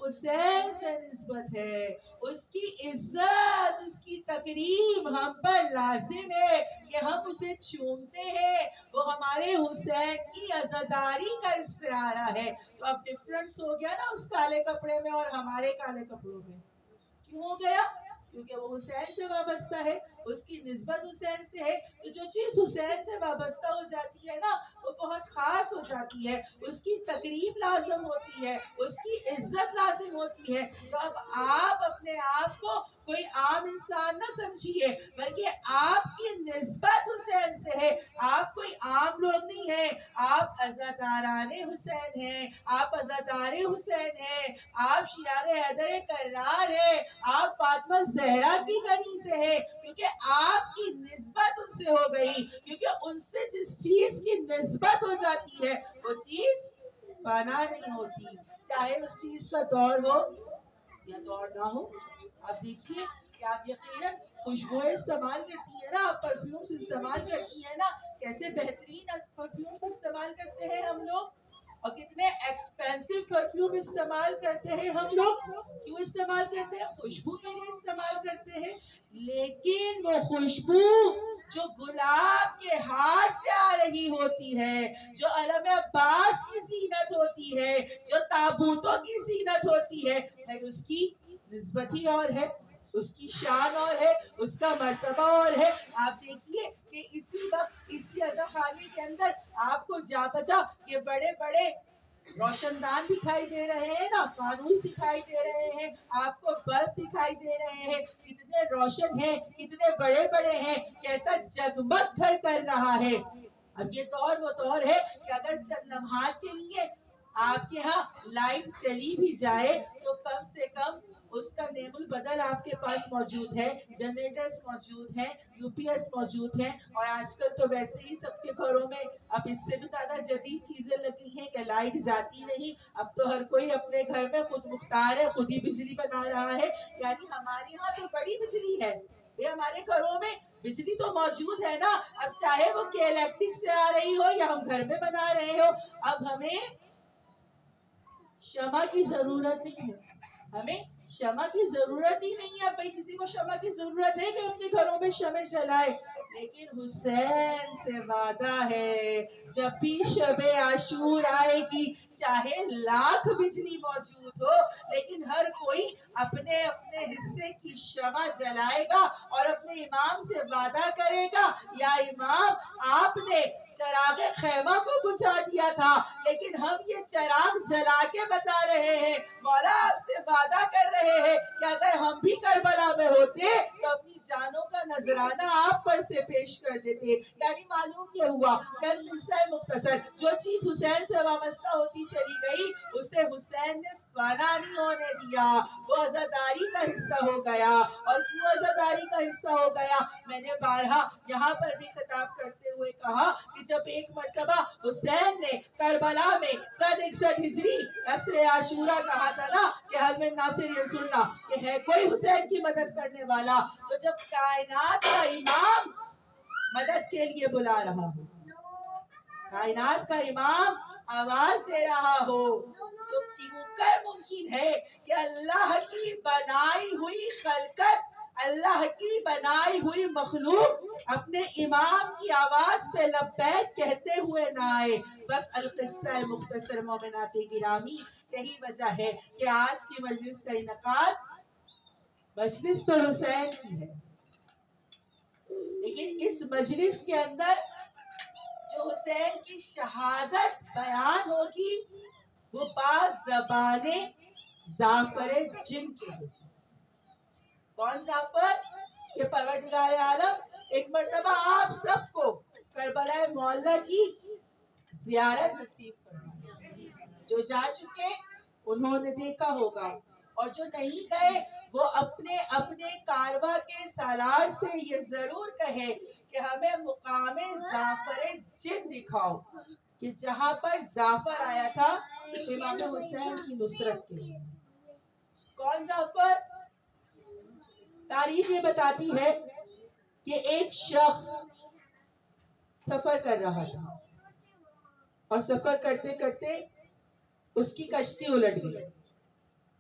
حسین سے نسبت ہے، اس کی عزت، اس کی تقریب ہم پر لازم ہے کہ ہم اسے چومتے ہیں، وہ ہمارے حسین کی عزاداری کا استعارہ ہے۔ تو اب ڈفرنس ہو گیا نا اس کالے کپڑے میں اور ہمارے کالے کپڑوں میں، کیوں ہو گیا؟ کیونکہ وہ حسین سے وابستہ ہے، اس کی نسبت حسین سے ہے، تو جو چیز حسین سے وابستہ ہو جاتی ہے نا وہ بہت خاص ہو جاتی ہے، اس کی تقریب لازم ہوتی ہے، اس کی عزت لازم ہوتی ہے۔ تو اب آپ اپنے آپ کو کوئی عام انسان نہ سمجھیے، بلکہ آپ کی نسبت حسین سے ہے، آپ کوئی عام لوگ نہیں ہیں، آپ عزاداران حسین ہیں، آپ عزادار حسین ہیں، آپ شیعہ حیدر کرار ہیں، آپ فاطمہ زہرا کی گلی سے ہیں، کیونکہ آپ کی نسبت ان سے ہو گئی، کیونکہ ان سے جس چیز کی نسبت ہو جاتی ہے وہ چیز فنا نہیں ہوتی، چاہے اس چیز کا دور ہو یا دور نہ ہو۔ آپ دیکھیے کہ آپ یقیناً خوشبوئیں استعمال کرتی ہیں نا، آپ پرفیومز استعمال کرتی ہیں نا، کیسے بہترین پرفیومز استعمال کرتے ہیں ہم لوگ، اور کتنے ایکسپینسو پرفیوم استعمال کرتے ہیں ہم لوگ۔ کیوں استعمال کرتے ہیں؟ خوشبو کے لیے استعمال کرتے ہیں، لیکن وہ خوشبو جو گلاب کے ہار سے آ رہی ہوتی ہے، جو علم عباس کی زینت ہوتی ہے، جو تابوتوں کی زینت ہوتی ہے، اس کی نسبت ہی اور ہے، اس کی شان اور ہے، اس کا مرتبہ اور ہے۔ آپ دیکھیے کہ اسی وقت اسی عزا خانے کے اندر آپ کو جا بجا یہ بڑے بڑے روشن دان دکھائی دے رہے ہیں نا، فانوس دکھائی دے رہے ہیں، آپ کو بلب دکھائی دے رہے ہیں، کتنے روشن ہیں، کتنے بڑے بڑے ہیں، کیسا جگمگ گھر کر رہا ہے۔ اب یہ دور وہ دور ہے کہ اگر چند لمحات کے لیے آپ کے ہاں لائٹ چلی بھی جائے تو کم سے کم اس کا نعم البدل آپ کے پاس موجود ہے، جنریٹرز موجود ہیں، یو پی ایس موجود ہیں، اور آج کل تو ویسے ہی سب کے گھروں میں اب اس سے بھی زیادہ جدید چیزیں لگی ہیں کہ لائٹ جاتی نہیں، اب تو ہر کوئی اپنے گھر میں خود مختار ہے، خود ہی بجلی بنا رہا ہے، یعنی ہمارے یہاں تو بڑی بجلی ہے، ہمارے گھروں میں بجلی تو موجود ہے نا، اب چاہے وہ کہ الیکٹرک سے آ رہی ہو یا ہم گھر میں بنا رہے ہو، اب ہمیں شمع کی ضرورت نہیں ہے، ہمیں شمع کی ضرورت ہی نہیں ہے۔ بھئی کسی کو شمع کی ضرورت ہے کہ اپنے گھروں میں شمع جلائے، لیکن حسین سے وعدہ ہے جب بھی شب عاشور آئے گی، چاہے لاکھ بجلی موجود ہو، لیکن ہر کوئی اپنے اپنے حصے کی شمع جلائے گا اور اپنے امام سے وعدہ کرے گا، یا امام آپ نے چراغ خیمہ کو بجھا دیا تھا، لیکن ہم یہ چراغ جلا کے بتا رہے ہیں، مولا آپ سے وعدہ کر رہے ہیں کہ اگر ہم بھی کربلا میں ہوتے تو اپنی جانوں کا نذرانہ آپ پر سے پیش کر دیتے۔ یعنی معلوم یہ ہوا کل قصہ مختصر، جو چیز حسین سے وابستہ ہوتی چلی گئی اسے حسین نے فنا نہیں ہونے دیا، وہ عزاداری کا حصہ ہو گیا۔ اور کیوں عزاداری کا حصہ ہو گیا؟ میں نے بارہا یہاں پر بھی خطاب کرتے ہوئے کہا کہ جب ایک مرتبہ حسین نے کربلا میں سن 61 ہجری عصر عاشورہ کہا تھا نا کہ حل من ناصر یہ سننا کہ ہے کوئی حسین کی مدد کرنے والا، تو جب کائنات کا امام مدد کے لیے بلا رہا ہو، کائنات کا امام آواز دے رہا ہو، تو کیوں کر ممکن ہے کہ اللہ کی بنائی ہوئی خلقت، اللہ کی بنائی ہوئی مخلوق اپنے امام کی آواز پہ لبیک کہتے ہوئے نہ آئے؟ بس القصہ مختصر مومنات گرامی، یہی وجہ ہے کہ آج کی مجلس کا انعقاد، مجلس تو حسین کی ہے، لیکن اس مجلس کے اندر جو حسین کی شہادت بیان ہوگی وہ بعض زبان زعفر جن کے ہوگی۔ کون زعفر؟ کہ پروردگار عالم ایک مرتبہ آپ سب کو کربلا معلی کی زیارت نصیب فرمائے، جو جا چکے انہوں نے دیکھا ہوگا، اور جو نہیں گئے وہ اپنے اپنے کارواں کے سالار سے یہ ضرور کہے کہ ہمیں مقام زعفر جن دکھاؤ، کہ جہاں پر زعفر آیا تھا امام حسین کی نصرت کے لیے۔ کون زعفر؟ تاریخ یہ بتاتی ہے کہ ایک شخص سفر کر رہا تھا، اور سفر کرتے کرتے اس کی کشتی الٹ گئی،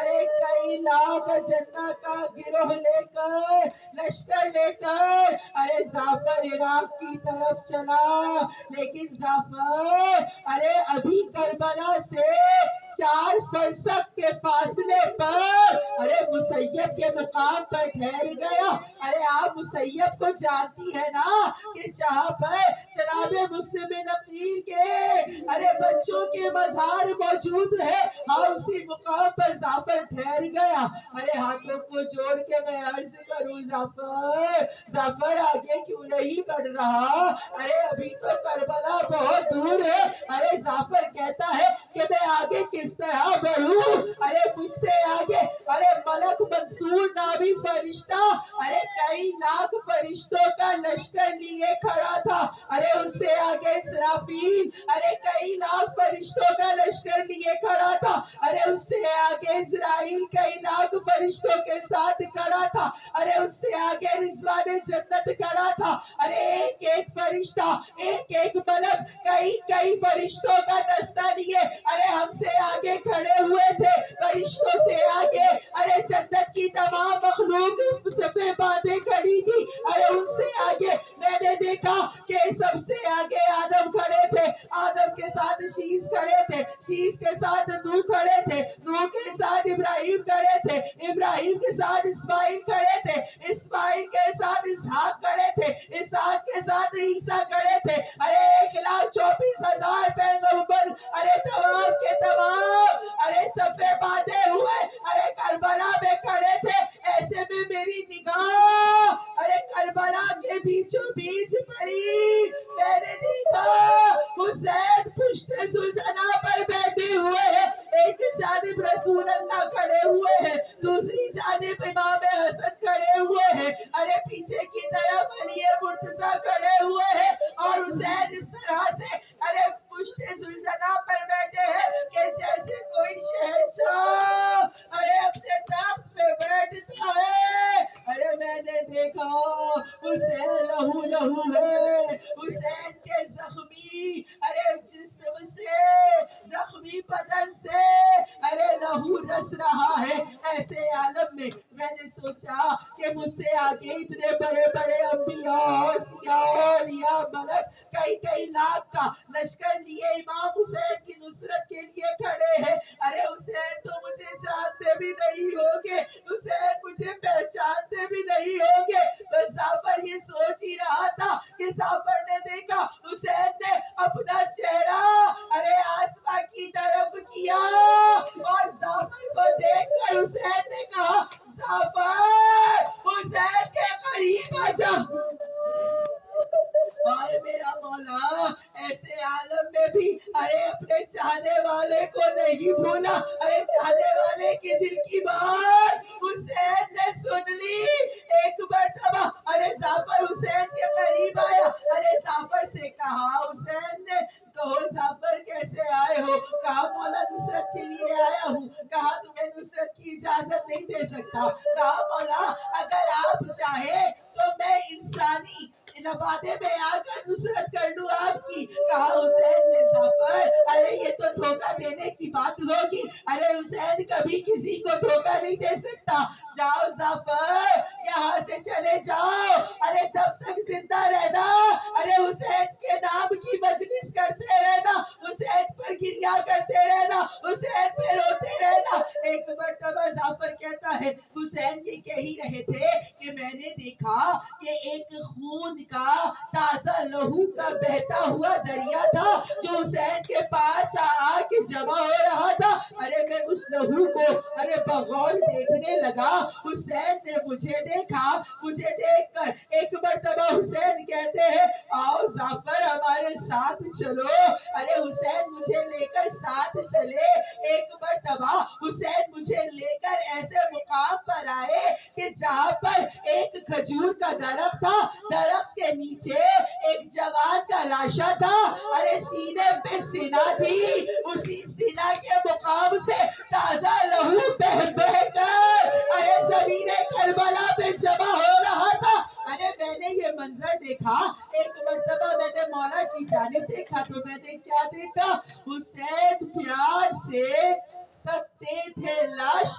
ارے کئی لاکھ جنہ کا گروہ لے کر لشکر لے کر ارے جعفر عراق کی طرف چلا، لیکن جعفر ارے ابھی کربلا سے 4 فرسخ کے فاصلے پر ارے مسیب کے مقام پر ٹھہر گیا۔ ارے آپ مسیب کو جانتی ہے نا کہ جہاں پر جناب مسلم بن عقیل کے ارے بچوں کے مزار موجود ہے، ہاں اسی مقام پر جعفر ٹھہر گیا۔ ارے ہاتھوں کو جوڑ کے میں عرض کروں جعفر آگے کیوں نہیں بڑھ رہا؟ ارے ابھی تو کربلا بہت دور ہے۔ ارے جعفر کہتا ہے کہ میں آگے کس طرح بڑھوں؟ ارے مجھ سے آگے ارے ملک منصور نامی فرشتہ ارے کئی لاکھ فرشتوں کا لشکر لیے کھڑا تھا۔ ارے اس سے آگے اسرافیل ارے کئی لاکھ فرشتوں کا لشکر لیے کھڑا تھا۔ ارے اس سے آگے اسرائیل کئی لاکھ فرشتوں کے ساتھ کھڑا تھا۔ ارے اس سے آگے رضوان جنت کھڑا تھا۔ ارے ایک ایک فرشتہ ایک ایک ملک کئی فرشتوں کا دستہ لیے ارے ہم سے آگے کھڑے ہوئے تھے۔ فرشتوں سے آگے ارے جنت کی تمام مخلوق صفے باندھے کھڑی تھی۔ ارے ان سے آگے میں نے دیکھا کہ سب سے آگے آدم کھڑے تھے، آدم کے ساتھ شیس کھڑے تھے، شیس کے ساتھ نوح کھڑے تھے، نوح کے ساتھ ابراہیم کھڑے تھے، ابراہیم کے ساتھ اسماعیل کھڑے تھے، اسماعیل کے ساتھ اسحاق کھڑے تھے، اسحاق کے ساتھ عیسیٰ کھڑے تھے۔ ارے 1,24,000 پیغمبر ارے تمام کے تمام ارے صفے باندھے ہوئے ارے کربلا میں کھڑے تھے۔ ایسے میں میری نگاہ ارے کربلا کے بیچوں بیچ پڑی۔ میں نے دیکھا حسین پشت زلجنا پر بیٹھے ہوئے ہیں، ایک جانب رسول اللہ کھڑے ہوئے ہیں، دوسری جانب امام حسن کھڑے ہوئے ہیں، ارے پیچھے کی طرف علی مرتضیٰ کھڑے ہوئے ہیں، اور حسین اس طرح سے ارے پشت زلجنا پر بیٹھے ہیں کہ جیسے کوئی شہنشاہ ارے اپنے تخت پہ بیٹھتا ہے۔ ارے میں نے دیکھا حسین لہو لہو ہے، حسین کے زخمی ارے جسم سے زخمی بدن سے ارے لہو رس رہا ہے۔ ایسے عالم میں میں نے سوچا کہ مجھ سے آگے اتنے بڑے بڑے انبیاء اولیاء ملک کئی لاکھ کا لشکر لیے امام حسین کی نصرت کے لیے کھڑے ہیں۔ ارے حسین تو مجھے جانتے بھی نہیں ہوگے، حسین مجھے پہچانتے بھی نہیں ہوگے۔ بس جعفر یہ سوچ ہی رہا تھا کہ جعفر نے دیکھا حسین نے اپنا چہرہ ارے آسمان کی طرف کیا، اور جعفر کو دیکھ کر حسین نے کہا جعفر حسین کے قریب آ جا۔ آئے میرا مولا، ایسے عالم میں بھی ارے اپنے چاہنے والے کو نہیں بھولا۔ ارے چاہنے والے کے دل کی بات حسین نے سن لی۔ ایک مرتبہ ارے جعفر حسین کے قریب آیا، ارے جعفر سے کہا حسین نے، کہو جعفر کیسے آئے ہو؟ کہا مولا نصرت کے لیے آیا ہوں۔ کہا تمہیں نصرت کی اجازت نہیں دے سکتا۔ کہا مولا اگر آپ چاہیں تو میں انسانی نبادے میں آ کر نصرت کر لوں آپ کی۔ کہا حسین نے جعفر ارے یہ تو دھوکہ دینے کی بات ہوگی، ارے حسین کبھی کسی کو دھوکہ نہیں دے سکتا۔ جاؤ جعفر یہاں سے چلے جاؤ، ارے جب تک زندہ رہنا ارے حسین کے نام کی مجلس کرتے رہنا، حسین پر گریہ کرتے رہنا، حسین پہ روتے رہنا۔ ایک مرتبہ جعفر کہتا ہے حسین یہ کہہ رہے تھے کہ میں نے دیکھا کہ ایک خون کا تازہ لہو کا بہتا ہوا دریا تھا جو حسین کے پاس آ کے جمع ہو رہا تھا۔ ارے میں اس لہو کو ارے بغور دیکھنے لگا، حسین نے مجھے دیکھا، مجھے دیکھ کر ایک مرتبہ حسین کہتے ہیں آؤ جعفر ہمارے ساتھ چلو۔ ارے حسین مجھے لے کر ساتھ چلے۔ ایک مرتبہ حسین مجھے لے کر ایسے مقام پر آئے کہ جہاں پر ایک کھجور کا درخت تھا، درخت کے نیچے ایک جوان کا لاشا تھا، ارے سینے پہ سینہ تھی، اسی سینہ کے مقام سے تازہ لہو بہ بہ کر ارے زمین کربلا پہ جمع ہو رہا تھا۔ ارے میں نے یہ منظر دیکھا، ایک مرتبہ میں نے مولا کی جانب دیکھا تو میں نے کیا دیکھا، حسین پیار سے تکتے تھے لاش